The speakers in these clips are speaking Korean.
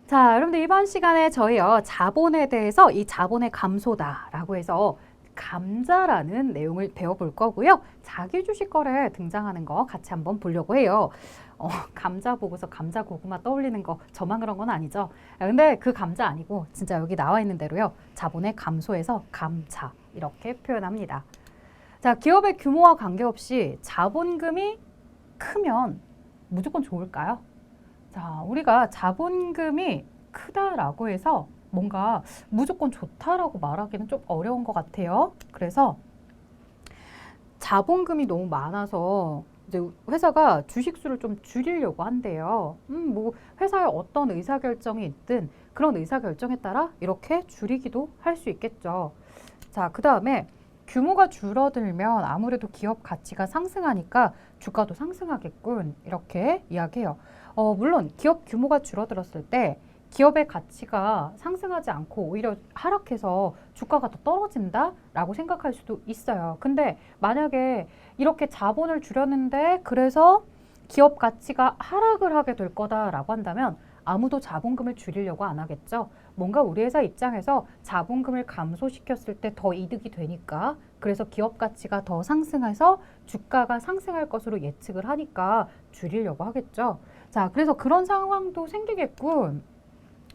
자, 여러분들 이번 시간에 저희요 자본에 대해서 이 자본의 감소다라고 해서 감자라는 내용을 배워볼 거고요. 자기 주식 거래에 등장하는 거 같이 한번 보려고 해요. 감자 보고서 감자 고구마 떠올리는 거 저만 그런 건 아니죠. 근데 그 감자 아니고 진짜 여기 나와 있는 대로요. 자본의 감소에서 감자 이렇게 표현합니다. 자, 기업의 규모와 관계없이 자본금이 크면 무조건 좋을까요? 자, 우리가 자본금이 크다라고 해서 뭔가 무조건 좋다라고 말하기는 좀 어려운 것 같아요. 그래서 자본금이 너무 많아서 이제 회사가 주식수를 좀 줄이려고 한대요. 뭐 회사에 어떤 의사결정이 있든 그런 의사결정에 따라 이렇게 줄이기도 할 수 있겠죠. 자, 그 다음에 규모가 줄어들면 아무래도 기업 가치가 상승하니까 주가도 상승하겠군. 이렇게 이야기해요. 물론 기업 규모가 줄어들었을 때 기업의 가치가 상승하지 않고 오히려 하락해서 주가가 더 떨어진다라고 생각할 수도 있어요. 근데 만약에 이렇게 자본을 줄였는데 그래서 기업 가치가 하락을 하게 될 거다라고 한다면 아무도 자본금을 줄이려고 안 하겠죠. 뭔가 우리 회사 입장에서 자본금을 감소시켰을 때 더 이득이 되니까 그래서 기업 가치가 더 상승해서 주가가 상승할 것으로 예측을 하니까 줄이려고 하겠죠. 자, 그래서 그런 상황도 생기겠군.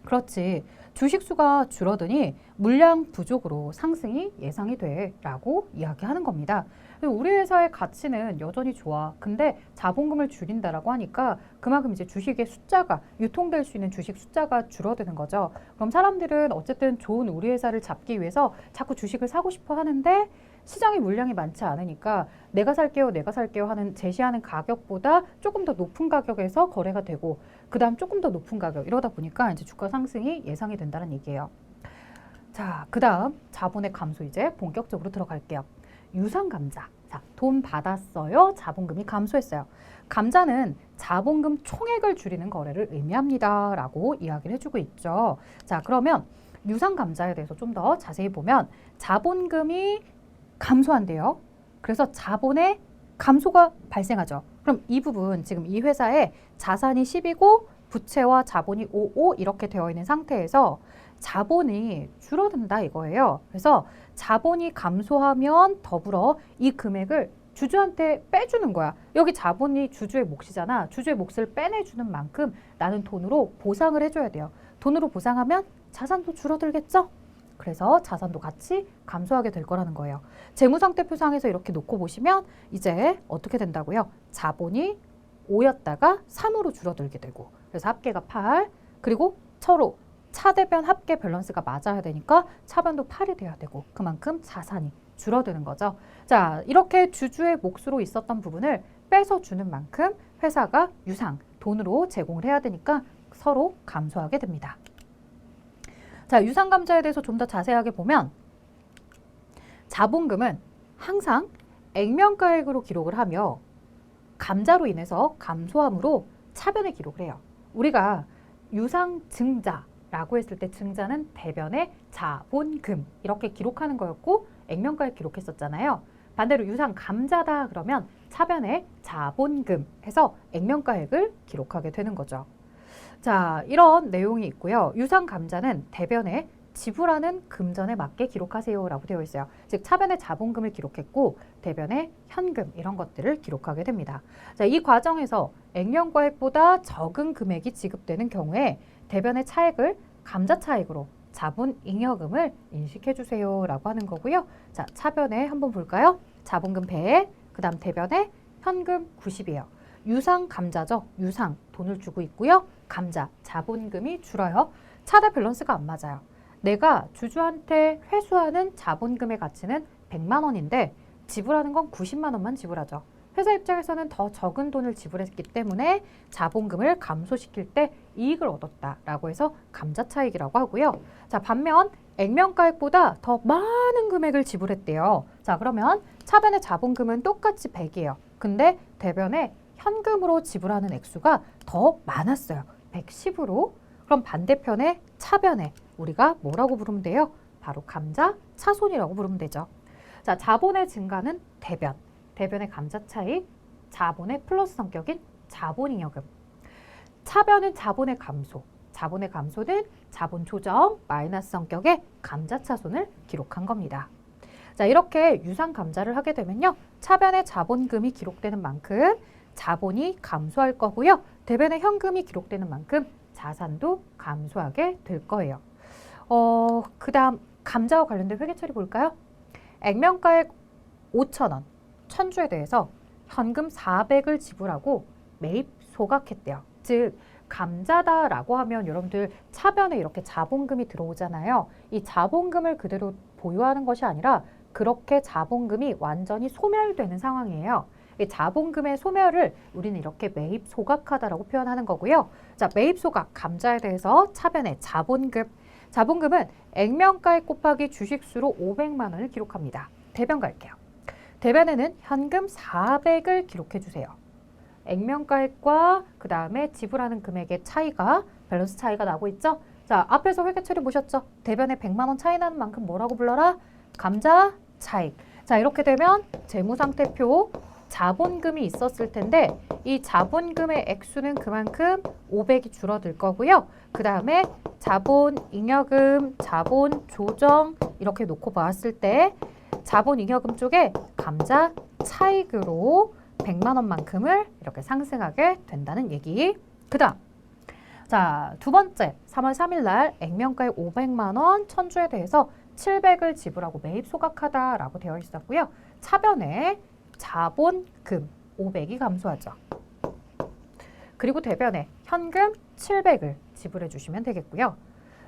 그렇지. 주식수가 줄어드니 물량 부족으로 상승이 예상이 돼라고 이야기하는 겁니다. 우리 회사의 가치는 여전히 좋아. 근데 자본금을 줄인다라고 하니까 그만큼 이제 주식의 숫자가 유통될 수 있는 주식 숫자가 줄어드는 거죠. 그럼 사람들은 어쨌든 좋은 우리 회사를 잡기 위해서 자꾸 주식을 사고 싶어 하는데 시장에 물량이 많지 않으니까 내가 살게요 하는 제시하는 가격보다 조금 더 높은 가격에서 거래가 되고 그 다음 조금 더 높은 가격 이러다 보니까 이제 주가 상승이 예상이 된다는 얘기예요. 자, 그 다음 자본의 감소 이제 본격적으로 들어갈게요. 유상감자. 자, 돈 받았어요. 자본금이 감소했어요. 감자는 자본금 총액을 줄이는 거래를 의미합니다. 라고 이야기를 해주고 있죠. 자, 그러면 유상감자에 대해서 좀 더 자세히 보면 자본금이 감소한대요. 그래서 자본의 감소가 발생하죠. 그럼 이 부분 지금 이 회사의 자산이 10이고 부채와 자본이 5 이렇게 되어 있는 상태에서 자본이 줄어든다 이거예요. 그래서 자본이 감소하면 더불어 이 금액을 주주한테 빼주는 거야. 여기 자본이 주주의 몫이잖아. 주주의 몫을 빼내주는 만큼 나는 돈으로 보상을 해줘야 돼요. 돈으로 보상하면 자산도 줄어들겠죠? 그래서 자산도 같이 감소하게 될 거라는 거예요. 재무상태표상에서 이렇게 놓고 보시면 이제 어떻게 된다고요? 자본이 5였다가 3으로 줄어들게 되고 그래서 합계가 8 그리고 서로 차대변 합계 밸런스가 맞아야 되니까 차변도 8이 돼야 되고 그만큼 자산이 줄어드는 거죠. 자, 이렇게 주주의 몫으로 있었던 부분을 빼서 주는 만큼 회사가 유상, 돈으로 제공을 해야 되니까 서로 감소하게 됩니다. 자, 유상감자에 대해서 좀 더 자세하게 보면 자본금은 항상 액면가액으로 기록을 하며 감자로 인해서 감소함으로 차변에 기록을 해요. 우리가 유상증자라고 했을 때 증자는 대변의 자본금 이렇게 기록하는 거였고 액면가액 기록했었잖아요. 반대로 유상감자다 그러면 차변의 자본금 해서 액면가액을 기록하게 되는 거죠. 자, 이런 내용이 있고요. 유상감자는 대변에 지불하는 금전에 맞게 기록하세요 라고 되어 있어요. 즉 차변에 자본금을 기록했고 대변에 현금 이런 것들을 기록하게 됩니다. 자, 이 과정에서 액면가액보다 적은 금액이 지급되는 경우에 대변의 차액을 감자 차익으로 자본잉여금을 인식해 주세요 라고 하는 거고요. 자, 차변에 한번 볼까요? 자본금 100, 그 다음 대변에 현금 90이에요. 유상 감자죠. 유상 돈을 주고 있고요. 감자 자본금이 줄어요. 차대 밸런스가 안 맞아요. 내가 주주한테 회수하는 자본금의 가치는 100만 원인데 지불하는 건 90만 원만 지불하죠. 회사 입장에서는 더 적은 돈을 지불했기 때문에 자본금을 감소시킬 때 이익을 얻었다라고 해서 감자 차익이라고 하고요. 자, 반면 액면가액보다 더 많은 금액을 지불했대요. 자, 그러면 차변의 자본금은 똑같이 100이에요. 근데 대변에 현금으로 지불하는 액수가 더 많았어요. 110으로. 그럼 반대편에 차변에 우리가 뭐라고 부르면 돼요? 바로 감자 차손이라고 부르면 되죠. 자, 자본의 증가는 대변. 대변의 감자 차익, 자본의 플러스 성격인 자본잉여금. 차변은 자본의 감소. 자본의 감소는 자본 조정 마이너스 성격의 감자차손을 기록한 겁니다. 자, 이렇게 유상 감자를 하게 되면요. 차변에 자본금이 기록되는 만큼 자본이 감소할 거고요. 대변에 현금이 기록되는 만큼 자산도 감소하게 될 거예요. 그 다음 감자와 관련된 회계처리 볼까요? 액면가액 5,000원, 천주에 대해서 현금 400을 지불하고 매입 소각했대요. 즉 감자다라고 하면 여러분들 차변에 이렇게 자본금이 들어오잖아요. 이 자본금을 그대로 보유하는 것이 아니라 그렇게 자본금이 완전히 소멸되는 상황이에요. 이 자본금의 소멸을 우리는 이렇게 매입 소각하다라고 표현하는 거고요. 자, 매입 소각 감자에 대해서 차변에 자본금. 자본금은 액면가액 곱하기 주식수로 500만 원을 기록합니다. 대변 갈게요. 대변에는 현금 400을 기록해 주세요. 액면가액과 그 다음에 지불하는 금액의 차이가 밸런스 차이가 나고 있죠. 자, 앞에서 회계처리 보셨죠? 대변에 100만 원 차이 나는 만큼 뭐라고 불러라? 감자 차익. 자, 이렇게 되면 재무상태표 자본금이 있었을 텐데 이 자본금의 액수는 그만큼 500이 줄어들 거고요. 그 다음에 자본 잉여금, 자본 조정 이렇게 놓고 봤을 때 자본 잉여금 쪽에 감자 차익으로 100만 원만큼을 이렇게 상승하게 된다는 얘기. 그 다음 자, 두 번째 3월 3일 날 액면가액 500만 원 천주에 대해서 700을 지불하고 매입 소각하다라고 되어 있었고요. 차변에 자본금 500이 감소하죠. 그리고 대변에 현금 700을 지불해 주시면 되겠고요.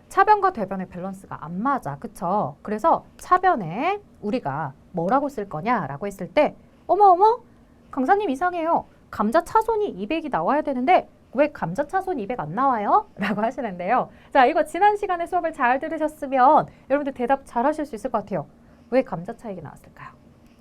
차변과 대변의 밸런스가 안 맞아. 그쵸? 그래서 차변에 우리가 뭐라고 쓸 거냐라고 했을 때 어머 강사님 이상해요. 감자 차손이 200이 나와야 되는데 왜 감자 차손 200 안 나와요? 라고 하시는데요. 자, 이거 지난 시간에 수업을 잘 들으셨으면 여러분들 대답 잘 하실 수 있을 것 같아요. 왜 감자 차익이 나왔을까요?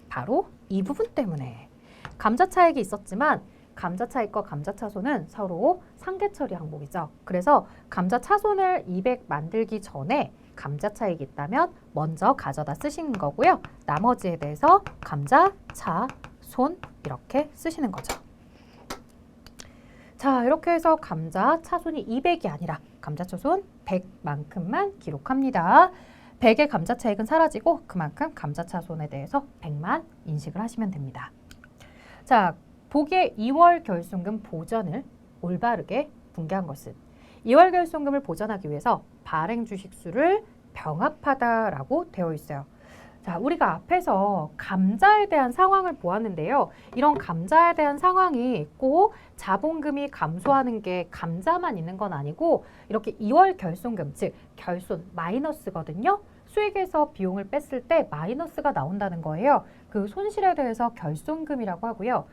바로 이 부분 때문에. 감자 차익이 있었지만 감자 차익과 감자 차손은 서로 상계 처리 항목이죠. 그래서 감자 차손을 200 만들기 전에 감자 차익이 있다면 먼저 가져다 쓰시는 거고요. 나머지에 대해서 감자 차손 이렇게 쓰시는 거죠. 자, 이렇게 해서 감자 차손이 200이 아니라 감자 차손 100만큼만 기록합니다. 100의 감자 차익은 사라지고 그만큼 감자 차손에 대해서 100만 인식을 하시면 됩니다. 자, 보기에 2월 결손금 보전을 올바르게 분개한 것은 2월 결손금을 보전하기 위해서 발행 주식수를 병합하다라고 되어 있어요. 자, 우리가 앞에서 감자에 대한 상황을 보았는데요. 이런 감자에 대한 상황이 꼭 자본금이 감소하는 게 감자만 있는 건 아니고 이렇게 2월 결손금, 즉 결손 마이너스거든요. 수익에서 비용을 뺐을 때 마이너스가 나온다는 거예요. 그 손실에 대해서 결손금이라고 하고요.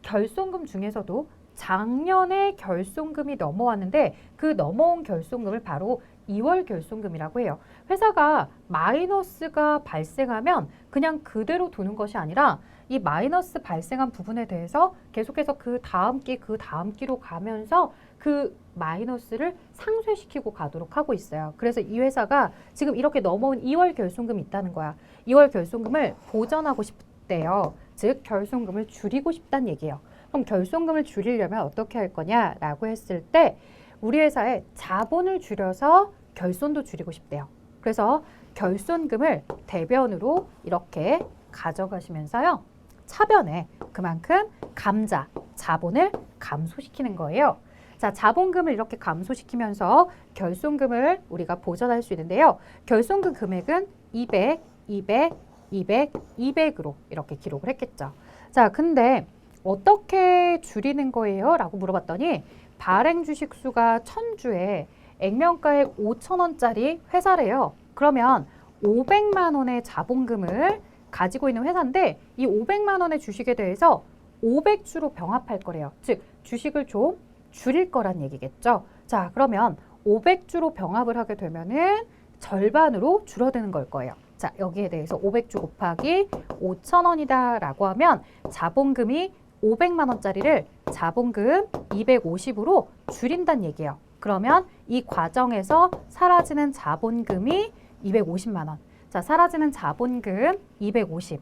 결손금 중에서도 작년에 결손금이 넘어왔는데 그 넘어온 결손금을 바로 2월 결손금이라고 해요. 회사가 마이너스가 발생하면 그냥 그대로 두는 것이 아니라 이 마이너스 발생한 부분에 대해서 계속해서 그 다음 끼로 가면서 그 마이너스를 상쇄시키고 가도록 하고 있어요. 그래서 이 회사가 지금 이렇게 넘어온 2월 결손금이 있다는 거야. 2월 결손금을 보전하고 싶대요. 즉 결손금을 줄이고 싶다는 얘기예요. 그럼 결손금을 줄이려면 어떻게 할 거냐라고 했을 때 우리 회사의 자본을 줄여서 결손도 줄이고 싶대요. 그래서 결손금을 대변으로 이렇게 가져가시면서요. 차변에 그만큼 감자, 자본을 감소시키는 거예요. 자, 자본금을 이렇게 감소시키면서 결손금을 우리가 보전할 수 있는데요. 결손금 금액은 200, 200, 200, 200으로 이렇게 기록을 했겠죠. 자, 근데 어떻게 줄이는 거예요? 라고 물어봤더니 발행 주식수가 1000주에 액면가액 5,000원짜리 회사래요. 그러면 500만 원의 자본금을 가지고 있는 회사인데 이 500만 원의 주식에 대해서 500주로 병합할 거래요. 즉 주식을 좀 줄일 거란 얘기겠죠. 자, 그러면 500주로 병합을 하게 되면은 절반으로 줄어드는 걸 거예요. 자, 여기에 대해서 500주 곱하기 5,000원이다 라고 하면 자본금이 500만 원짜리를 자본금 250으로 줄인다는 얘기예요. 그러면 이 과정에서 사라지는 자본금이 250만 원. 자, 사라지는 자본금 250.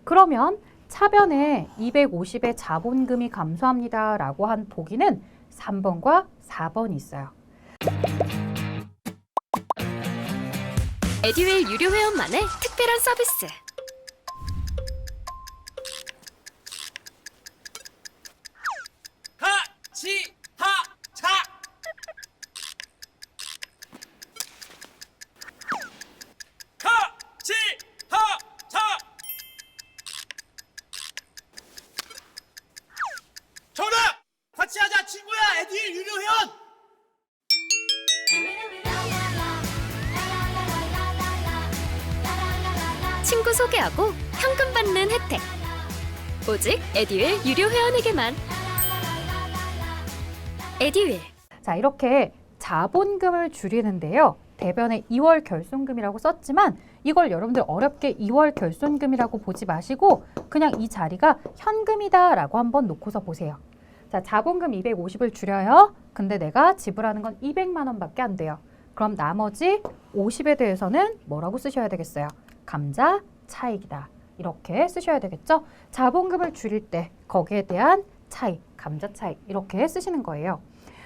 그러면 차변에 250의 자본금이 감소합니다 라고 한 보기는 3번과 4번이 있어요. 에듀윌 유료 회원만의 특별한 서비스. 하치하차 하치하차 정답! 같이 하자 친구야 에듀윌 유료 회원 친구 소개하고 현금 받는 혜택. 오직 에듀윌 유료 회원에게만. 에듀윌. 자, 이렇게 자본금을 줄이는데요. 대변에 2월 결손금이라고 썼지만 이걸 여러분들 어렵게 2월 결손금이라고 보지 마시고 그냥 이 자리가 현금이다 라고 한번 놓고서 보세요. 자, 자본금 250을 줄여요. 근데 내가 지불하는 건 200만 원밖에 안 돼요. 그럼 나머지 50에 대해서는 뭐라고 쓰셔야 되겠어요? 감자 차익이다. 이렇게 쓰셔야 되겠죠? 자본금을 줄일 때 거기에 대한 차익, 감자 차익 이렇게 쓰시는 거예요.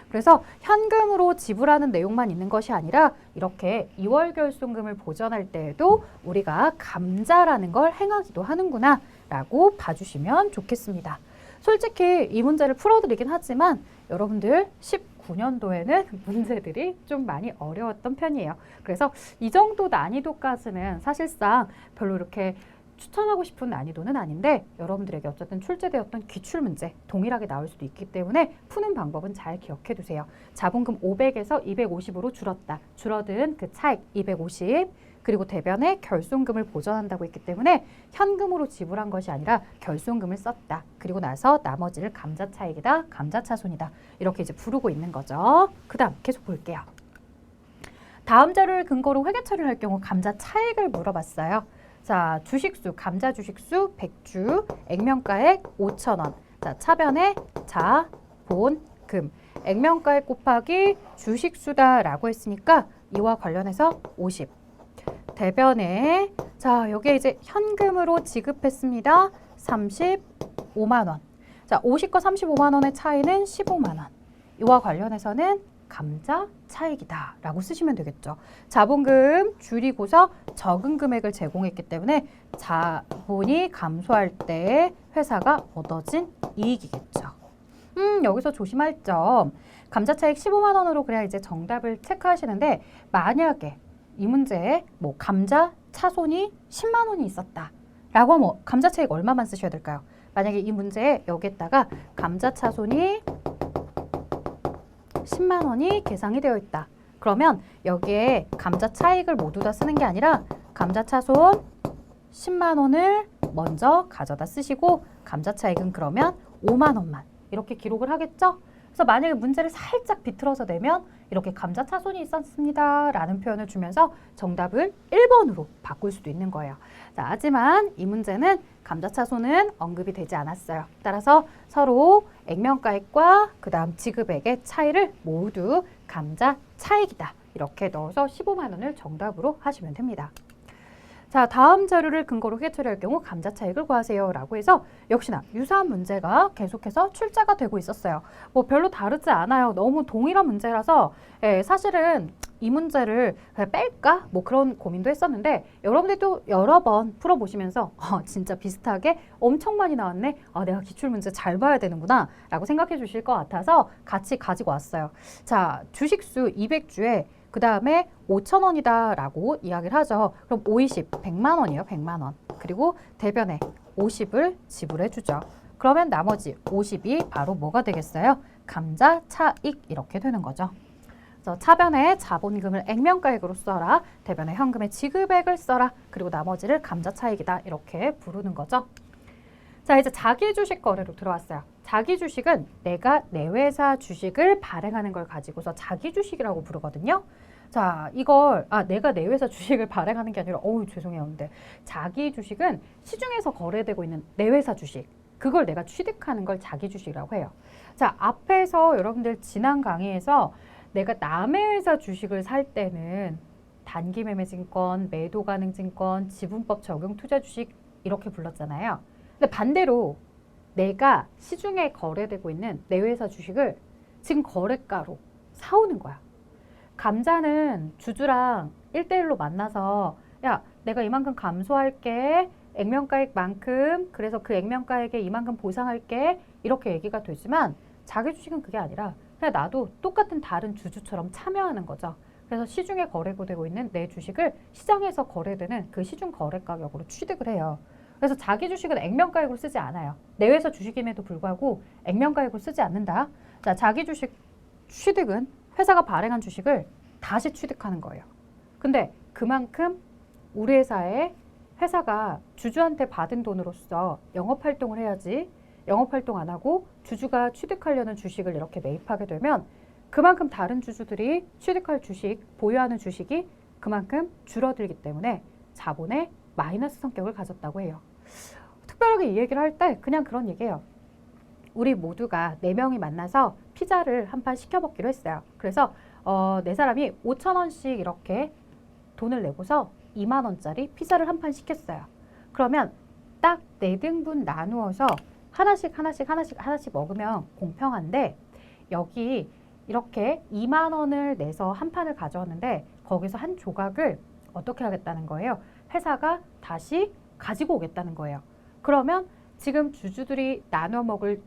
그래서 현금으로 지불하는 내용만 있는 것이 아니라 이렇게 2월 결손금을 보전할 때에도 우리가 감자라는 걸 행하기도 하는구나 라고 봐주시면 좋겠습니다. 솔직히 이 문제를 풀어드리긴 하지만 여러분들 19년도에는 문제들이 좀 많이 어려웠던 편이에요. 그래서 이 정도 난이도까지는 사실상 별로 이렇게 추천하고 싶은 난이도는 아닌데 여러분들에게 어쨌든 출제되었던 기출문제 동일하게 나올 수도 있기 때문에 푸는 방법은 잘 기억해 두세요. 자본금 500에서 250으로 줄었다. 줄어든 그 차익 250 그리고 대변에 결손금을 보전한다고 했기 때문에 현금으로 지불한 것이 아니라 결손금을 썼다. 그리고 나서 나머지를 감자 차익이다. 감자 차손이다. 이렇게 이제 부르고 있는 거죠. 그 다음 계속 볼게요. 다음 자료를 근거로 회계 처리를 할 경우 감자 차익을 물어봤어요. 자, 주식수, 감자 주식수 100주, 액면가액 5,000원. 자, 차변에 자본금, 액면가액 곱하기 주식수다라고 했으니까 이와 관련해서 50. 대변에 자, 여기에 이제 현금으로 지급했습니다. 35만 원. 자, 50과 35만 원의 차이는 15만 원. 이와 관련해서는 감자 차익이다 라고 쓰시면 되겠죠. 자본금 줄이고서 적은 금액을 제공했기 때문에 자본이 감소할 때 회사가 얻어진 이익이겠죠. 여기서 조심할 점. 감자 차익 15만 원으로 그래야 이제 정답을 체크하시는데 만약에 이 문제에 뭐 감자 차손이 10만 원이 있었다 라고 하면 감자 차익 얼마만 쓰셔야 될까요? 만약에 이 문제에 여기에다가 감자 차손이 10만 원이 계상이 되어 있다. 그러면 여기에 감자 차익을 모두 다 쓰는 게 아니라 감자 차손 10만 원을 먼저 가져다 쓰시고 감자 차익은 그러면 5만 원만 이렇게 기록을 하겠죠? 그래서 만약에 문제를 살짝 비틀어서 내면 이렇게 감자 차손이 있었습니다 라는 표현을 주면서 정답을 1번으로 바꿀 수도 있는 거예요. 자, 하지만 이 문제는 감자 차손은 언급이 되지 않았어요. 따라서 서로 액면가액과 그 다음 지급액의 차이를 모두 감자 차익이다. 이렇게 넣어서 15만 원을 정답으로 하시면 됩니다. 자, 다음 자료를 근거로 회계 처리할 경우 감자 차익을 구하세요 라고 해서 역시나 유사한 문제가 계속해서 출제가 되고 있었어요. 뭐 별로 다르지 않아요. 너무 동일한 문제라서 사실은 이 문제를 그냥 뺄까? 뭐 그런 고민도 했었는데 여러분들도 여러 번 풀어보시면서 진짜 비슷하게 엄청 많이 나왔네. 내가 기출문제 잘 봐야 되는구나 라고 생각해 주실 것 같아서 같이 가지고 왔어요. 자, 주식수 200주에 그 다음에 5,000원이다 라고 이야기를 하죠. 그럼 520, 100만 원이에요. 100만 원. 그리고 대변에 50을 지불해 주죠. 그러면 나머지 50이 바로 뭐가 되겠어요? 감자 차익 이렇게 되는 거죠. 그래서 차변에 자본금을 액면가액으로 써라. 대변에 현금의 지급액을 써라. 그리고 나머지를 감자 차익이다. 이렇게 부르는 거죠. 자, 이제 자기 주식 거래로 들어왔어요. 자기 주식은 내가 내 회사 주식을 발행하는 걸 가지고서 자기 주식이라고 부르거든요. 자, 이걸 내가 내 회사 주식을 발행하는 게 아니라 죄송해요. 근데 자기 주식은 시중에서 거래되고 있는 내 회사 주식. 그걸 내가 취득하는 걸 자기 주식이라고 해요. 자, 앞에서 여러분들 지난 강의에서 내가 남의 회사 주식을 살 때는 단기 매매 증권, 매도 가능 증권, 지분법 적용 투자 주식 이렇게 불렀잖아요. 근데 반대로 내가 시중에 거래되고 있는 내 회사 주식을 지금 거래가로 사오는 거야. 감자는 주주랑 1대1로 만나서 야, 내가 이만큼 감소할게. 액면가액만큼. 그래서 그 액면가액에 이만큼 보상할게. 이렇게 얘기가 되지만 자기 주식은 그게 아니라 그냥 나도 똑같은 다른 주주처럼 참여하는 거죠. 그래서 시중에 거래되고 있는 내 주식을 시장에서 거래되는 그 시중 거래 가격으로 취득을 해요. 그래서 자기 주식은 액면가액으로 쓰지 않아요. 내외에서 주식임에도 불구하고 액면가액으로 쓰지 않는다. 자, 자기 주식 취득은 회사가 발행한 주식을 다시 취득하는 거예요. 근데 그만큼 우리 회사가 주주한테 받은 돈으로서 영업활동을 해야지 영업활동 안 하고 주주가 취득하려는 주식을 이렇게 매입하게 되면 그만큼 다른 주주들이 취득할 주식, 보유하는 주식이 그만큼 줄어들기 때문에 자본의 마이너스 성격을 가졌다고 해요. 특별하게 이 얘기를 할 때 그냥 그런 얘기예요. 우리 모두가 4명이 만나서 피자를 한 판 시켜 먹기로 했어요. 그래서 4사람이 5,000원씩 이렇게 돈을 내고서 2만 원짜리 피자를 한 판 시켰어요. 그러면 딱 4등분 나누어서 하나씩 먹으면 공평한데 여기 이렇게 2만 원을 내서 한 판을 가져왔는데 거기서 한 조각을 어떻게 하겠다는 거예요? 회사가 다시 가지고 오겠다는 거예요. 그러면 지금 주주들이 나눠 먹을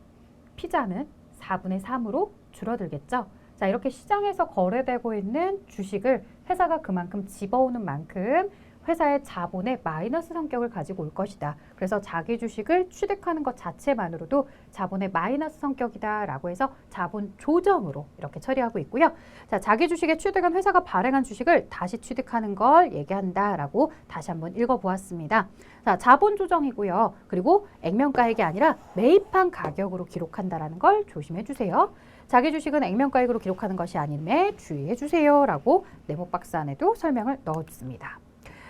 피자는 4분의 3으로 줄어들겠죠. 자, 이렇게 시장에서 거래되고 있는 주식을 회사가 그만큼 집어오는 만큼 회사의 자본의 마이너스 성격을 가지고 올 것이다. 그래서 자기 주식을 취득하는 것 자체만으로도 자본의 마이너스 성격이다라고 해서 자본 조정으로 이렇게 처리하고 있고요. 자, 자기 주식의 취득은 회사가 발행한 주식을 다시 취득하는 걸 얘기한다라고 다시 한번 읽어보았습니다. 자, 자본 조정이고요. 그리고 액면가액이 아니라 매입한 가격으로 기록한다라는 걸 조심해 주세요. 자기 주식은 액면가액으로 기록하는 것이 아님에 주의해 주세요라고 네모 박스 안에도 설명을 넣어줬습니다.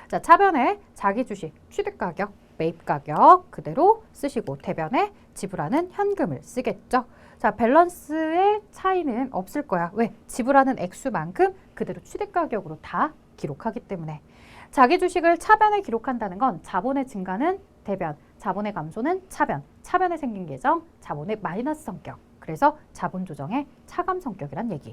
자, 차변에 자기 주식 취득 가격, 매입 가격 그대로 쓰시고 대변에 지불하는 현금을 쓰겠죠. 자, 밸런스의 차이는 없을 거야. 왜? 지불하는 액수만큼 그대로 취득 가격으로 다 기록하기 때문에. 자기 주식을 차변에 기록한다는 건 자본의 증가는 대변, 자본의 감소는 차변, 차변에 생긴 계정, 자본의 마이너스 성격. 그래서 자본 조정의 차감 성격이란 얘기.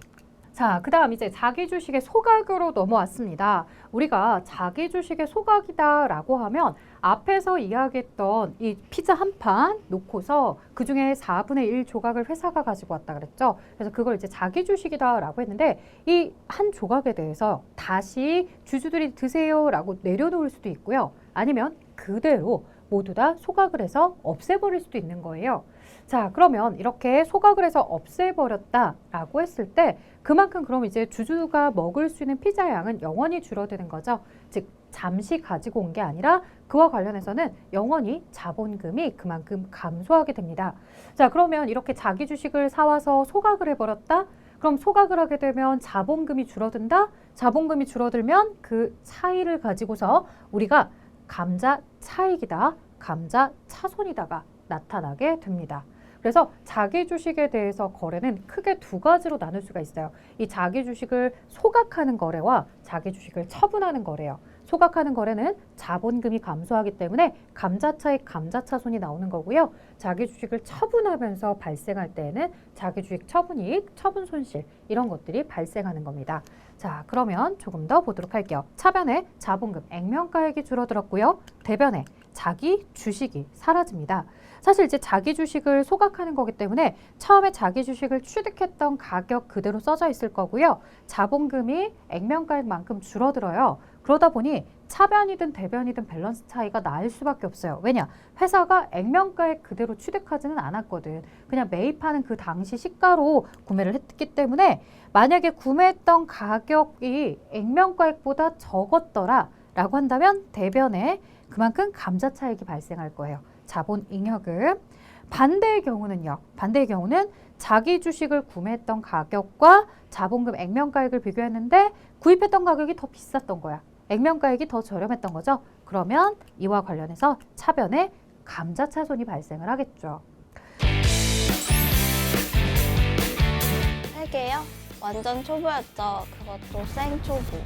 자, 그 다음 이제 자기 주식의 소각으로 넘어왔습니다. 우리가 자기 주식의 소각이다라고 하면 앞에서 이야기했던 이 피자 한 판 놓고서 그 중에 4분의 1 조각을 회사가 가지고 왔다 그랬죠. 그래서 그걸 이제 자기 주식이다라고 했는데 이 한 조각에 대해서 다시 주주들이 드세요라고 내려놓을 수도 있고요. 아니면 그대로 모두 다 소각을 해서 없애버릴 수도 있는 거예요. 자, 그러면 이렇게 소각을 해서 없애버렸다라고 했을 때 그만큼 그럼 이제 주주가 먹을 수 있는 피자 양은 영원히 줄어드는 거죠. 즉 잠시 가지고 온 게 아니라 그와 관련해서는 영원히 자본금이 그만큼 감소하게 됩니다. 자, 그러면 이렇게 자기 주식을 사와서 소각을 해버렸다? 그럼 소각을 하게 되면 자본금이 줄어든다? 자본금이 줄어들면 그 차이를 가지고서 우리가 감자 차익이다, 감자 차손이다가 나타나게 됩니다. 그래서 자기 주식에 대해서 거래는 크게 두 가지로 나눌 수가 있어요. 이 자기 주식을 소각하는 거래와 자기 주식을 처분하는 거래요. 소각하는 거래는 자본금이 감소하기 때문에 감자 차익, 감자 차손이 나오는 거고요. 자기 주식을 처분하면서 발생할 때에는 자기 주식 처분이익, 처분 손실 이런 것들이 발생하는 겁니다. 자, 그러면 조금 더 보도록 할게요. 차변에 자본금, 액면가액이 줄어들었고요. 대변에 자기 주식이 사라집니다. 사실 이제 자기 주식을 소각하는 거기 때문에 처음에 자기 주식을 취득했던 가격 그대로 써져 있을 거고요. 자본금이 액면가액만큼 줄어들어요. 그러다 보니 차변이든 대변이든 밸런스 차이가 날 수밖에 없어요. 왜냐? 회사가 액면가액 그대로 취득하지는 않았거든. 그냥 매입하는 그 당시 시가로 구매를 했기 때문에 만약에 구매했던 가격이 액면가액보다 적었더라 라고 한다면 대변에 그만큼 감자 차익이 발생할 거예요. 자본 잉여금. 반대의 경우는요. 반대의 경우는 자기 주식을 구매했던 가격과 자본금 액면가액을 비교했는데 구입했던 가격이 더 비쌌던 거야. 액면가액이 더 저렴했던 거죠. 그러면 이와 관련해서 차변에 감자 차손이 발생을 하겠죠. 세 개요? 완전 초보였죠. 그것도 생초보.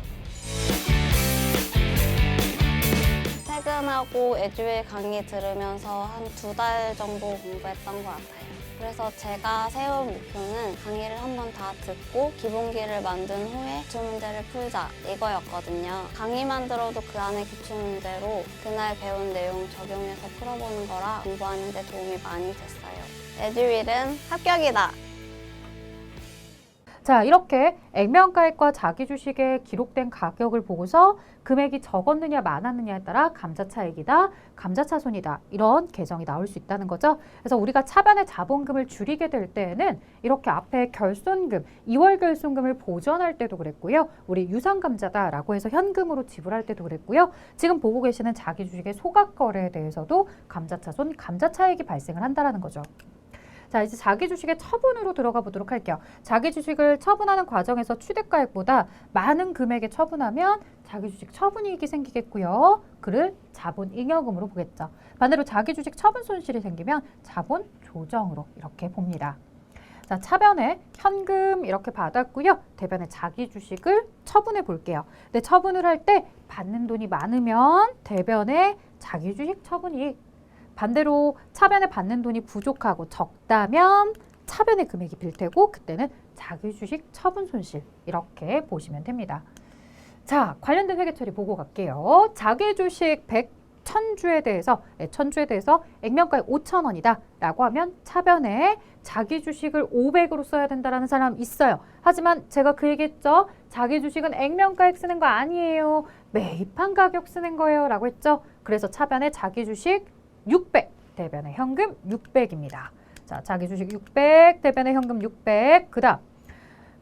퇴근하고 에듀윌 강의 들으면서 한 2달 정도 공부했던 것 같아요. 그래서 제가 세운 목표는 강의를 한번 다 듣고 기본기를 만든 후에 기출문제를 풀자 이거였거든요. 강의만 들어도 그 안에 기출문제로 그날 배운 내용 적용해서 풀어보는 거라 공부하는 데 도움이 많이 됐어요. 에듀윌은 합격이다! 자, 이렇게 액면가액과 자기주식에 기록된 가격을 보고서 금액이 적었느냐 많았느냐에 따라 감자차익이다, 감자차손이다 이런 계정이 나올 수 있다는 거죠. 그래서 우리가 차변의 자본금을 줄이게 될 때에는 이렇게 앞에 결손금, 2월 결손금을 보전할 때도 그랬고요. 우리 유상감자다라고 해서 현금으로 지불할 때도 그랬고요. 지금 보고 계시는 자기주식의 소각거래에 대해서도 감자차손, 감자차익이 발생을 한다는 거죠. 자, 이제 자기 주식의 처분으로 들어가 보도록 할게요. 자기 주식을 처분하는 과정에서 취득가액보다 많은 금액에 처분하면 자기 주식 처분이익이 생기겠고요. 그를 자본 잉여금으로 보겠죠. 반대로 자기 주식 처분 손실이 생기면 자본 조정으로 이렇게 봅니다. 자, 차변에 현금 이렇게 받았고요. 대변에 자기 주식을 처분해 볼게요. 근데 처분을 할 때 받는 돈이 많으면 대변에 자기 주식 처분이익, 반대로 차변에 받는 돈이 부족하고 적다면 차변의 금액이 빌 테고 그때는 자기 주식 처분 손실 이렇게 보시면 됩니다. 자, 관련된 회계 처리 보고 갈게요. 자기 주식 1000주에 대해서 1000주에 대해서 액면가액 5,000원이다 라고 하면 차변에 자기 주식을 500으로 써야 된다라는 사람 있어요. 하지만 제가 그 얘기했죠. 자기 주식은 액면가액 쓰는 거 아니에요. 매입한 가격 쓰는 거예요 라고 했죠. 그래서 차변에 자기 주식 600, 대변의 현금 600입니다. 자, 자기 주식 600, 대변의 현금 600. 그 다음,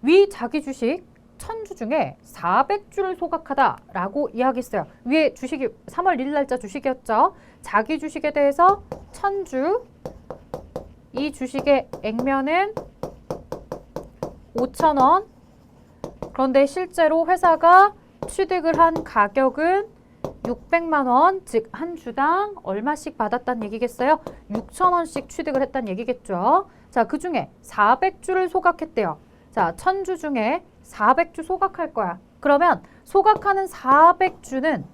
위 자기 주식 1000주 중에 400주를 소각하다라고 이야기했어요. 위에 주식이 3월 1일 날짜 주식이었죠. 자기 주식에 대해서 1000주, 이 주식의 액면은 5,000원. 그런데 실제로 회사가 취득을 한 가격은 600만 원, 즉 한 주당 얼마씩 받았다는 얘기겠어요? 6,000원씩 취득을 했다는 얘기겠죠. 자, 그 중에 400주를 소각했대요. 자, 1000주 중에 400주 소각할 거야. 그러면 소각하는 400주는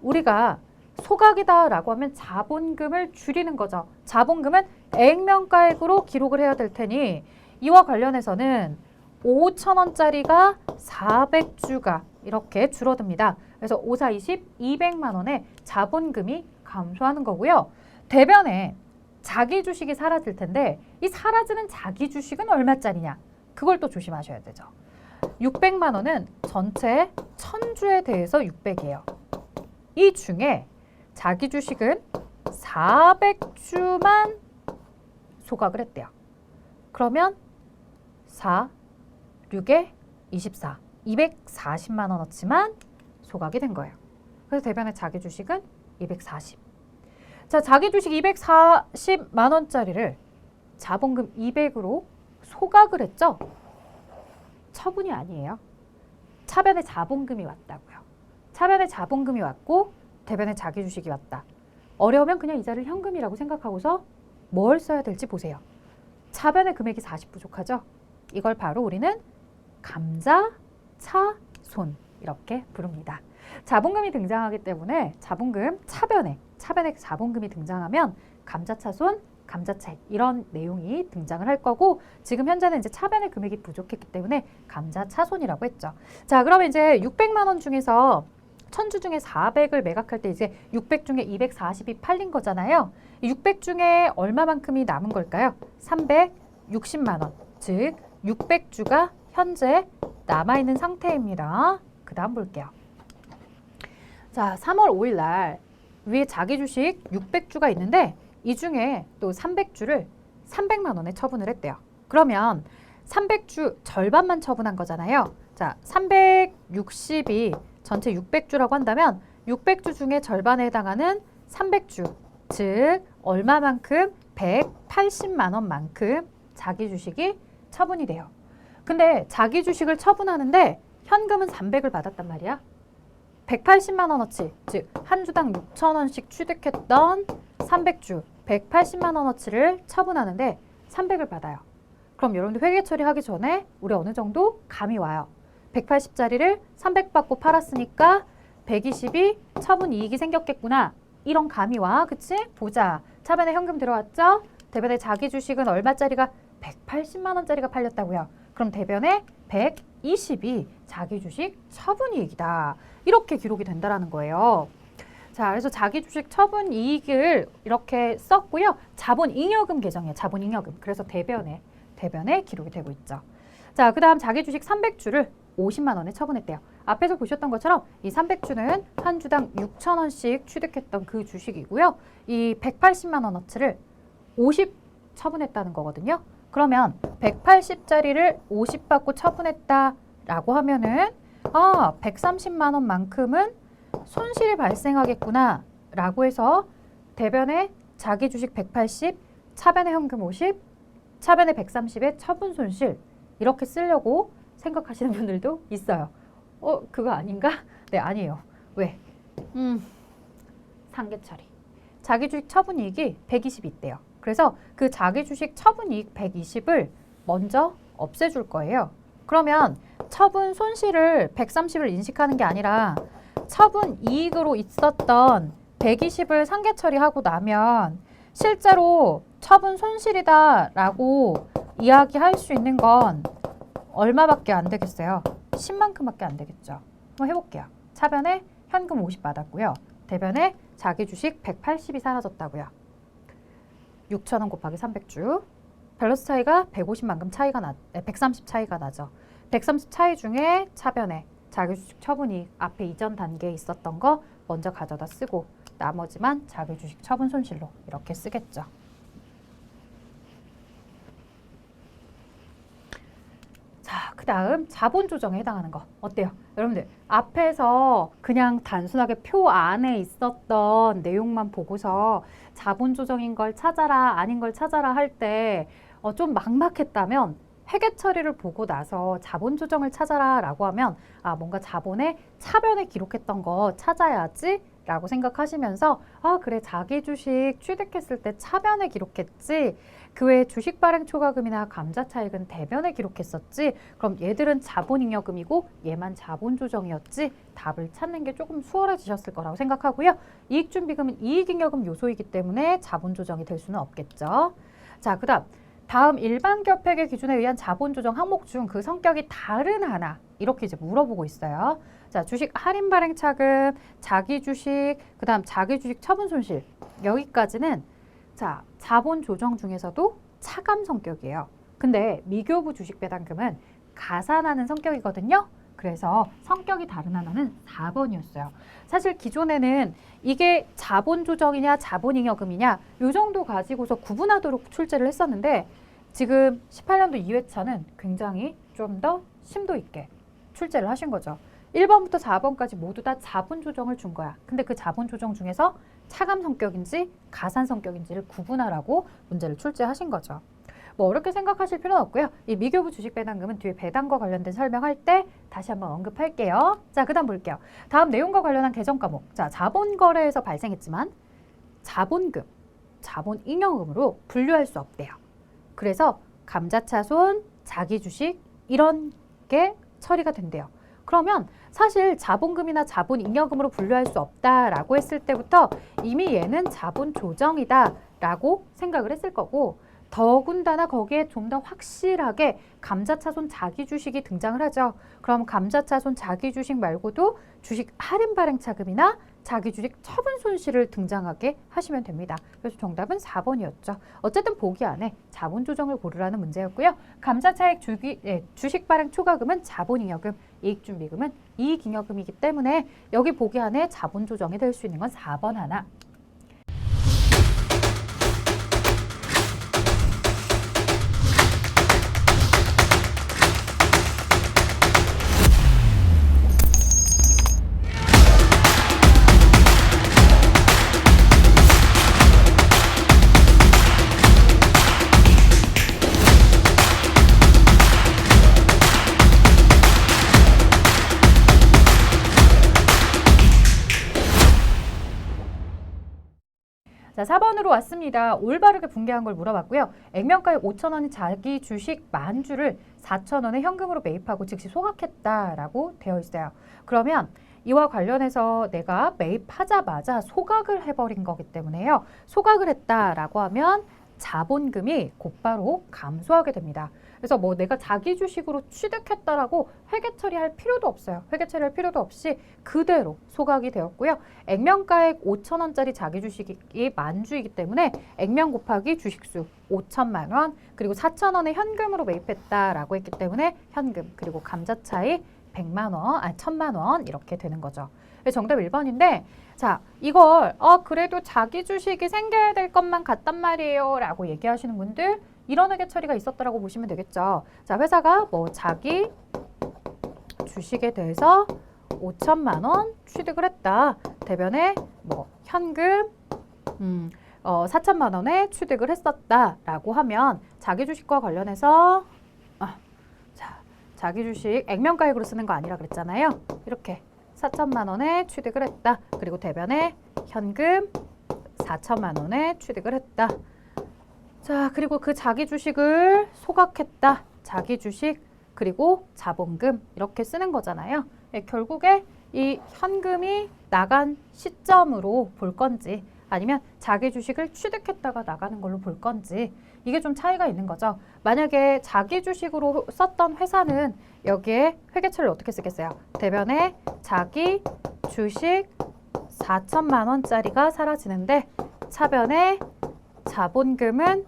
우리가 소각이다라고 하면 자본금을 줄이는 거죠. 자본금은 액면가액으로 기록을 해야 될 테니 이와 관련해서는 5,000원짜리가 400주가 이렇게 줄어듭니다. 그래서 5, 4, 20, 200만 원의 자본금이 감소하는 거고요. 대변에 자기 주식이 사라질 텐데 이 사라지는 자기 주식은 얼마짜리냐? 그걸 또 조심하셔야 되죠. 600만 원은 전체 1000주에 대해서 600이에요. 이 중에 자기 주식은 400주만 소각을 했대요. 그러면 4, 6에 24, 240만 원어치만 소각이 된 거예요. 그래서 대변의 자기 주식은 240. 자, 자기 주식 240만 원짜리를 자본금 200으로 소각을 했죠. 처분이 아니에요. 차변에 자본금이 왔다고요. 차변에 자본금이 왔고 대변에 자기 주식이 왔다. 어려우면 그냥 이자를 현금이라고 생각하고서 뭘 써야 될지 보세요. 차변의 금액이 40 부족하죠. 이걸 바로 우리는 감자차손 이렇게 부릅니다. 자본금이 등장하기 때문에 자본금 차변에 자본금이 등장하면 감자차손, 감자차익 이런 내용이 등장을 할 거고 지금 현재는 이제 차변의 금액이 부족했기 때문에 감자차손이라고 했죠. 자, 그러면 이제 600만 원 중에서 1000주 중에 400을 매각할 때 이제 600 중에 240이 팔린 거잖아요. 600 중에 얼마만큼이 남은 걸까요? 360만 원. 즉 600주가 현재 남아있는 상태입니다. 그 다음 볼게요. 자, 3월 5일 날 위에 자기 주식 600주가 있는데 이 중에 또 300주를 300만 원에 처분을 했대요. 그러면 300주 절반만 처분한 거잖아요. 자, 360이 전체 600주라고 한다면 600주 중에 절반에 해당하는 300주, 즉 얼마만큼? 180만 원만큼 자기 주식이 처분이 돼요. 근데 자기 주식을 처분하는데 현금은 300을 받았단 말이야. 180만 원어치, 즉 한 주당 6,000원씩 취득했던 300주, 180만 원어치를 처분하는데 300을 받아요. 그럼 여러분들 회계 처리하기 전에 우리 어느 정도 감이 와요. 180짜리를 300 받고 팔았으니까 120이 처분 이익이 생겼겠구나. 이런 감이 와. 그치? 보자. 차변에 현금 들어왔죠? 대변에 자기 주식은 얼마짜리가 180만 원짜리가 팔렸다고요. 그럼 대변에 120이 자기 주식 처분이익이다. 이렇게 기록이 된다라는 거예요. 자, 그래서 자기 주식 처분 이익을 이렇게 썼고요. 자본잉여금 계정이에요. 자본잉여금. 그래서 대변에 기록이 되고 있죠. 자, 그 다음 자기 주식 300주를 50만 원에 처분했대요. 앞에서 보셨던 것처럼 이 300주는 한 주당 6천 원씩 취득했던 그 주식이고요. 이 180만 원어치를 50 처분했다는 거거든요. 그러면 180짜리를 50 받고 처분했다라고 하면은 130만 원만큼은 손실이 발생하겠구나 라고 해서 대변에 자기 주식 180, 차변에 현금 50, 차변에 130의 처분 손실 이렇게 쓰려고 생각하시는 분들도 있어요. 그거 아닌가? 네, 아니에요. 왜? 상계 처리. 자기 주식 처분 이익이 120이 있대요. 그래서 그 자기 주식 처분 이익 120을 먼저 없애줄 거예요. 그러면 처분 손실을 130을 인식하는 게 아니라 처분 이익으로 있었던 120을 상계 처리하고 나면 실제로 처분 손실이다라고 이야기할 수 있는 건 얼마밖에 안 되겠어요? 10만큼밖에 안 되겠죠. 한번 해볼게요. 차변에 현금 50 받았고요. 대변에 자기 주식 180이 사라졌다고요. 6,000원 곱하기 300주. 밸런스 차이가 150만큼 차이가 130 차이가 나죠. 130 차이 중에 차변에 자기 주식 처분이익 앞에 이전 단계에 있었던 거 먼저 가져다 쓰고 나머지만 자기 주식 처분 손실로 이렇게 쓰겠죠. 자, 그 다음 자본 조정에 해당하는 거 어때요? 여러분들 앞에서 그냥 단순하게 표 안에 있었던 내용만 보고서 자본 조정인 걸 찾아라 아닌 걸 찾아라 할 때 좀 막막했다면 회계 처리를 보고 나서 자본 조정을 찾아라 라고 하면 뭔가 자본의 차변에 기록했던 거 찾아야지 라고 생각하시면서 그래 자기 주식 취득했을 때 차변에 기록했지 그 외에 주식 발행 초과금이나 감자 차익은 대변에 기록했었지 그럼 얘들은 자본잉여금이고 얘만 자본 조정이었지 답을 찾는 게 조금 수월해지셨을 거라고 생각하고요. 이익준비금은 이익잉여금 요소이기 때문에 자본 조정이 될 수는 없겠죠. 자, 다음 일반 기업회계 기준에 의한 자본 조정 항목 중 그 성격이 다른 하나 이렇게 이제 물어보고 있어요. 자, 주식 할인 발행 차금, 자기 주식, 그다음 자기 주식 처분 손실 여기까지는 자, 자본 조정 중에서도 차감 성격이에요. 근데 미교부 주식 배당금은 가산하는 성격이거든요. 그래서 성격이 다른 하나는 4번이었어요. 사실 기존에는 이게 자본 조정이냐 자본잉여금이냐 요 정도 가지고서 구분하도록 출제를 했었는데 지금 18년도 2회차는 굉장히 좀 더 심도 있게 출제를 하신 거죠. 1번부터 4번까지 모두 다 자본 조정을 준 거야. 근데 그 자본 조정 중에서 차감 성격인지 가산 성격인지를 구분하라고 문제를 출제하신 거죠. 뭐 어렵게 생각하실 필요는 없고요. 이 미교부 주식 배당금은 뒤에 배당과 관련된 설명할 때 다시 한번 언급할게요. 자, 그 다음 볼게요. 다음 내용과 관련한 개정 과목. 자, 자본거래에서 발생했지만 자본금, 자본잉여금으로 분류할 수 없대요. 그래서 감자차손, 자기 주식 이런 게 처리가 된대요. 그러면 사실 자본금이나 자본잉여금으로 분류할 수 없다라고 했을 때부터 이미 얘는 자본 조정이다라고 생각을 했을 거고 더군다나 거기에 좀 더 확실하게 감자차손 자기 주식이 등장을 하죠. 그럼 감자차손 자기 주식 말고도 주식 할인 발행 차금이나 자기 주식 처분 손실을 등장하게 하시면 됩니다. 그래서 정답은 4번이었죠. 어쨌든 보기 안에 자본 조정을 고르라는 문제였고요. 감자차익 주식 발행 초과금은 자본잉여금, 이익준비금은 이익잉여금이기 때문에 여기 보기 안에 자본 조정이 될 수 있는 건 4번 하나. 자, 4번으로 왔습니다. 올바르게 분개한 걸 물어봤고요. 액면가액 5,000원인 자기 주식 만주를 4,000원에 현금으로 매입하고 즉시 소각했다라고 되어 있어요. 그러면 이와 관련해서 내가 매입하자마자 소각을 해버린 거기 때문에요. 소각을 했다라고 하면 자본금이 곧바로 감소하게 됩니다. 그래서 뭐 내가 자기 주식으로 취득했다라고 회계 처리할 필요도 없어요. 회계 처리할 필요도 없이 그대로 소각이 되었고요. 액면가액 5,000원짜리 자기 주식이 만주이기 때문에 액면 곱하기 주식수 5천만 원, 그리고 4,000원에 현금으로 매입했다라고 했기 때문에 현금, 그리고 감자 차이 100만 원, 1,000만 원 이렇게 되는 거죠. 정답 1번인데, 자, 이걸 그래도 자기 주식이 생겨야 될 것만 같단 말이에요 라고 얘기하시는 분들, 이런 회계 처리가 있었다라고 보시면 되겠죠. 자, 회사가 뭐 자기 주식에 대해서 5천만 원 취득을 했다. 대변에 뭐 현금 4천만 원에 취득을 했었다라고 하면 자기 주식과 관련해서 자, 자기 주식 액면가액으로 쓰는 거 아니라 그랬잖아요. 이렇게 4천만 원에 취득을 했다. 그리고 대변에 현금 4천만 원에 취득을 했다. 자, 그리고 그 자기 주식을 소각했다. 자기 주식 그리고 자본금 이렇게 쓰는 거잖아요. 결국에 이 현금이 나간 시점으로 볼 건지 아니면 자기 주식을 취득했다가 나가는 걸로 볼 건지 이게 좀 차이가 있는 거죠. 만약에 자기 주식으로 썼던 회사는 여기에 회계처리를 어떻게 쓰겠어요? 대변에 자기 주식 4천만 원짜리가 사라지는데 차변에 자본금은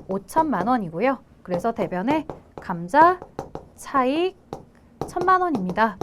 5천만 원이고요. 그래서 대변에 감자 차익 1,000만 원입니다.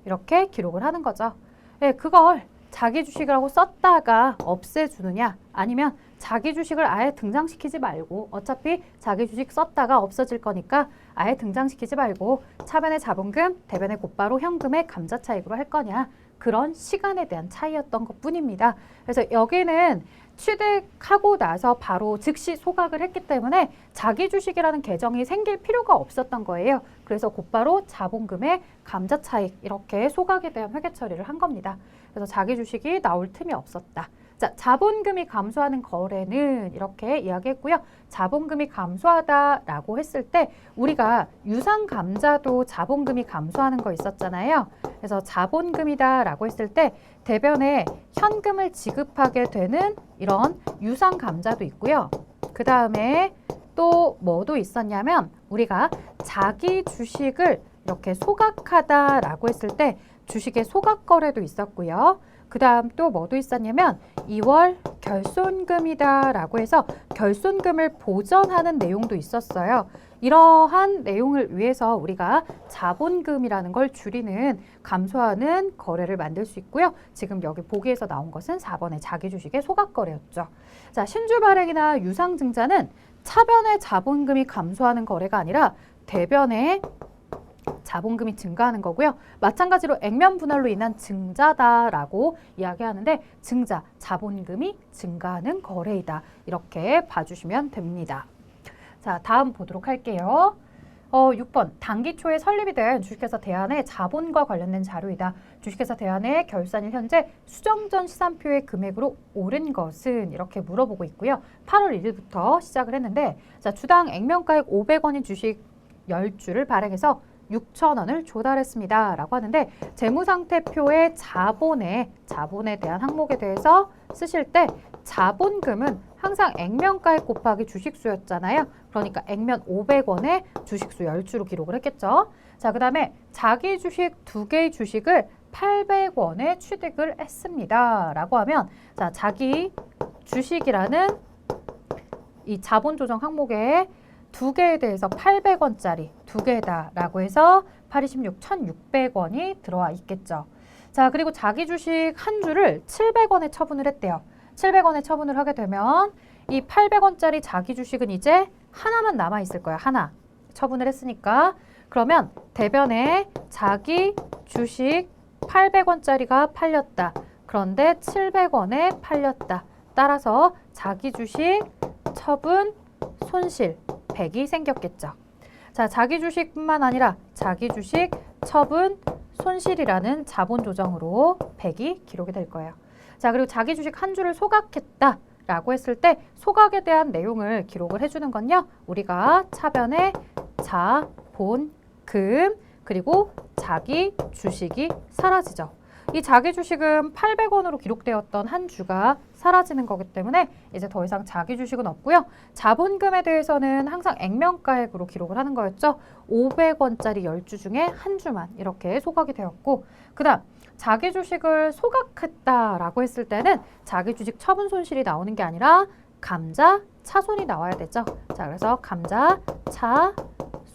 이렇게 기록을 하는 거죠. 네, 그걸 자기 주식이라고 썼다가 없애주느냐 아니면 자기 주식을 아예 등장시키지 말고 어차피 자기 주식 썼다가 없어질 거니까 아예 등장시키지 말고 차변의 자본금, 대변의 곧바로 현금의 감자 차익으로 할 거냐 그런 시간에 대한 차이였던 것 뿐입니다. 그래서 여기는 취득하고 나서 바로 즉시 소각을 했기 때문에 자기 주식이라는 계정이 생길 필요가 없었던 거예요. 그래서 곧바로 자본금의 감자 차익 이렇게 소각에 대한 회계 처리를 한 겁니다. 그래서 자기 주식이 나올 틈이 없었다. 자, 자본금이 감소하는 거래는 이렇게 이야기했고요. 자본금이 감소하다라고 했을 때 우리가 유상 감자도 자본금이 감소하는 거 있었잖아요. 그래서 자본금이다라고 했을 때 대변에 현금을 지급하게 되는 이런 유상 감자도 있고요. 그 다음에 또 뭐도 있었냐면 우리가 자기 주식을 이렇게 소각하다라고 했을 때 주식의 소각 거래도 있었고요. 그 다음 또 뭐도 있었냐면 2월 결손금이다라고 해서 결손금을 보전하는 내용도 있었어요. 이러한 내용을 위해서 우리가 자본금이라는 걸 줄이는 감소하는 거래를 만들 수 있고요. 지금 여기 보기에서 나온 것은 4번의 자기 주식의 소각 거래였죠. 자, 신주 발행이나 유상증자는 차변의 자본금이 감소하는 거래가 아니라 대변의 자본금이 증가하는 거고요. 마찬가지로 액면 분할로 인한 증자다라고 이야기하는데 증자, 자본금이 증가하는 거래이다. 이렇게 봐주시면 됩니다. 자, 다음 보도록 할게요. 6번, 당기 초에 설립이 된 주식회사 대안의 자본과 관련된 자료이다. 주식회사 대안의 결산일 현재 수정 전 시산표의 금액으로 오른 것은 이렇게 물어보고 있고요. 8월 1일부터 시작을 했는데 자, 주당 액면가액 500원인 주식 10주를 발행해서 6,000원을 조달했습니다. 라고 하는데 재무상태표의 자본에 대한 항목에 대해서 쓰실 때 자본금은 항상 액면가액 곱하기 주식수였잖아요. 그러니까 액면 500원에 주식수 10주로 기록을 했겠죠. 자, 그 다음에 자기 주식 2개의 주식을 800원에 취득을 했습니다. 라고 하면 자, 자기 주식이라는 이 자본조정 항목에 2개에 대해서 800원짜리 2개다 라고 해서 826, 1,600원이 들어와 있겠죠. 자, 그리고 자기 주식 한 주를 700원에 처분을 했대요. 700원에 처분을 하게 되면 이 800원짜리 자기 주식은 이제 하나만 남아 있을 거예요. 하나. 처분을 했으니까. 그러면 대변에 자기 주식 800원짜리가 팔렸다. 그런데 700원에 팔렸다. 따라서 자기 주식 처분 손실 100이 생겼겠죠. 자, 자기 주식뿐만 아니라 자기 주식 처분 손실이라는 자본 조정으로 100이 기록이 될 거예요. 자, 그리고 자기 주식 한 주를 소각했다 라고 했을 때 소각에 대한 내용을 기록을 해주는 건요. 우리가 차변에 자본금 그리고 자기 주식이 사라지죠. 이 자기 주식은 800원으로 기록되었던 한 주가 사라지는 거기 때문에 이제 더 이상 자기 주식은 없고요. 자본금에 대해서는 항상 액면가액으로 기록을 하는 거였죠. 500원짜리 10주 중에 한 주만 이렇게 소각이 되었고, 그 다음 자기 주식을 소각했다라고 했을 때는 자기 주식 처분 손실이 나오는 게 아니라 감자, 차손이 나와야 되죠. 자, 그래서 감자, 차,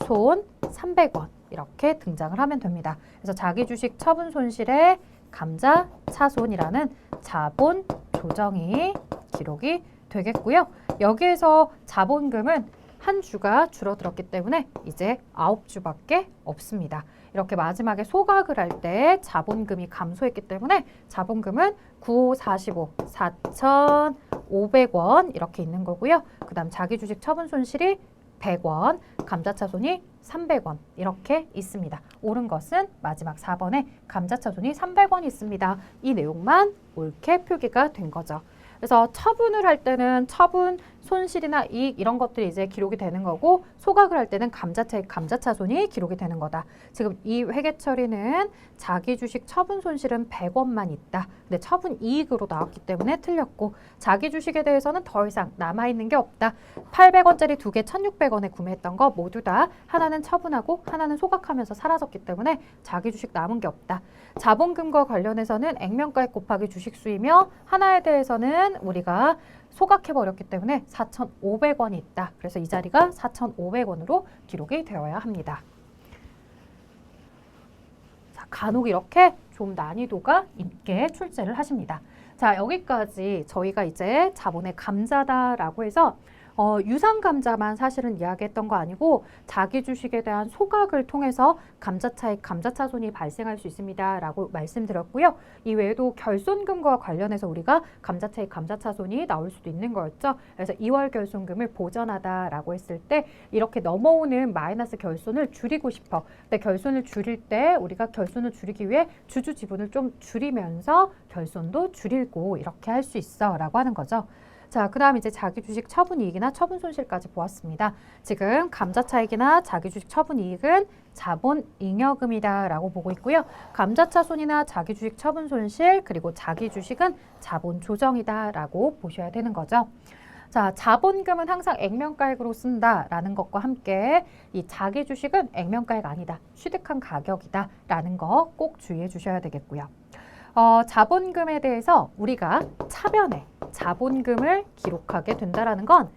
손 300원 이렇게 등장을 하면 됩니다. 그래서 자기 주식 처분 손실에 감자, 차손이라는 자본 조정이 기록이 되겠고요. 여기에서 자본금은 한 주가 줄어들었기 때문에 이제 9주밖에 없습니다. 이렇게 마지막에 소각을 할 때 자본금이 감소했기 때문에 자본금은 9545, 4,500원 이렇게 있는 거고요. 그 다음 자기 주식 처분 손실이 100원, 감자차손이 300원 이렇게 있습니다. 옳은 것은 마지막 4번에 감자차손이 300원 있습니다. 이 내용만 옳게 표기가 된 거죠. 그래서 처분을 할 때는 처분, 손실이나 이익 이런 것들이 이제 기록이 되는 거고, 소각을 할 때는 감자차익, 감자차손이 기록이 되는 거다. 지금 이 회계 처리는 자기 주식 처분 손실은 100원만 있다. 근데 처분 이익으로 나왔기 때문에 틀렸고, 자기 주식에 대해서는 더 이상 남아있는 게 없다. 800원짜리 2개 1,600원에 구매했던 거 모두 다 하나는 처분하고 하나는 소각하면서 사라졌기 때문에 자기 주식 남은 게 없다. 자본금과 관련해서는 액면가액 곱하기 주식 수이며, 하나에 대해서는 우리가 소각해버렸기 때문에 4,500원이 있다. 그래서 이 자리가 4,500원으로 기록이 되어야 합니다. 자, 간혹 이렇게 좀 난이도가 있게 출제를 하십니다. 자, 여기까지 저희가 이제 자본의 감자다라고 해서 유상 감자만 사실은 이야기했던 거 아니고 자기 주식에 대한 소각을 통해서 감자차익, 감자차손이 발생할 수 있습니다 라고 말씀드렸고요. 이 외에도 결손금과 관련해서 우리가 감자차익, 감자차손이 나올 수도 있는 거였죠. 그래서 2월 결손금을 보전하다 라고 했을 때 이렇게 넘어오는 마이너스 결손을 줄이고 싶어. 근데 결손을 줄일 때 우리가 결손을 줄이기 위해 주주 지분을 좀 줄이면서 결손도 줄이고 이렇게 할 수 있어 라고 하는 거죠. 자, 그 다음 이제 자기 주식 처분 이익이나 처분 손실까지 보았습니다. 지금 감자 차익이나 자기 주식 처분 이익은 자본 잉여금이다 라고 보고 있고요. 감자차손이나 자기 주식 처분 손실 그리고 자기 주식은 자본 조정이다 라고 보셔야 되는 거죠. 자, 자본금은 항상 액면가액으로 쓴다라는 것과 함께 이 자기 주식은 액면가액 아니다, 취득한 가격이다 라는 거 꼭 주의해 주셔야 되겠고요. 자본금에 대해서 우리가 차변에 자본금을 기록하게 된다라는 건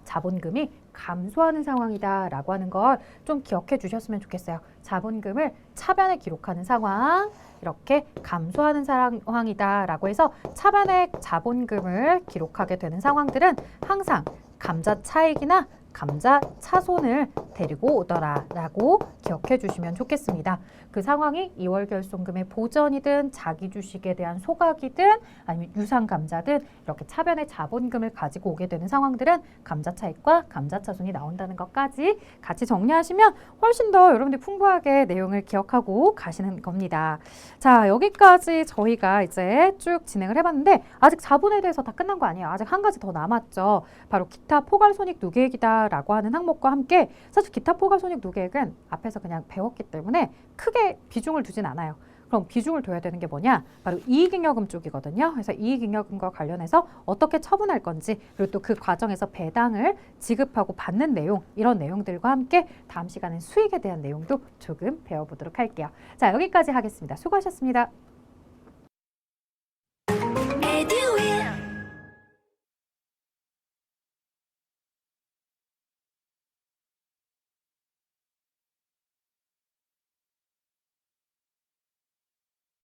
자본금이 감소하는 상황이다 라고 하는 걸 좀 기억해 주셨으면 좋겠어요. 자본금을 차변에 기록하는 상황, 이렇게 감소하는 상황이다 라고 해서 차변에 자본금을 기록하게 되는 상황들은 항상 감자 차익이나 감자 차손을 데리고 오더라 라고 기억해 주시면 좋겠습니다. 그 상황이 2월 결손금의 보전이든 자기 주식에 대한 소각이든 아니면 유상 감자든 이렇게 차변의 자본금을 가지고 오게 되는 상황들은 감자 차익과 감자 차손이 나온다는 것까지 같이 정리하시면 훨씬 더 여러분들이 풍부하게 내용을 기억하고 가시는 겁니다. 자, 여기까지 저희가 이제 쭉 진행을 해봤는데 아직 자본에 대해서 다 끝난 거 아니에요. 아직 한 가지 더 남았죠. 바로 기타 포괄손익 누계액이다 라고 하는 항목과 함께, 사실 기타 포괄손익 누계액은 앞에서 그냥 배웠기 때문에 크게 비중을 두진 않아요. 그럼 비중을 둬야 되는 게 뭐냐? 바로 이익잉여금 쪽이거든요. 그래서 이익잉여금과 관련해서 어떻게 처분할 건지, 그리고 또 그 과정에서 배당을 지급하고 받는 내용, 이런 내용들과 함께 다음 시간엔 수익에 대한 내용도 조금 배워보도록 할게요. 자, 여기까지 하겠습니다. 수고하셨습니다.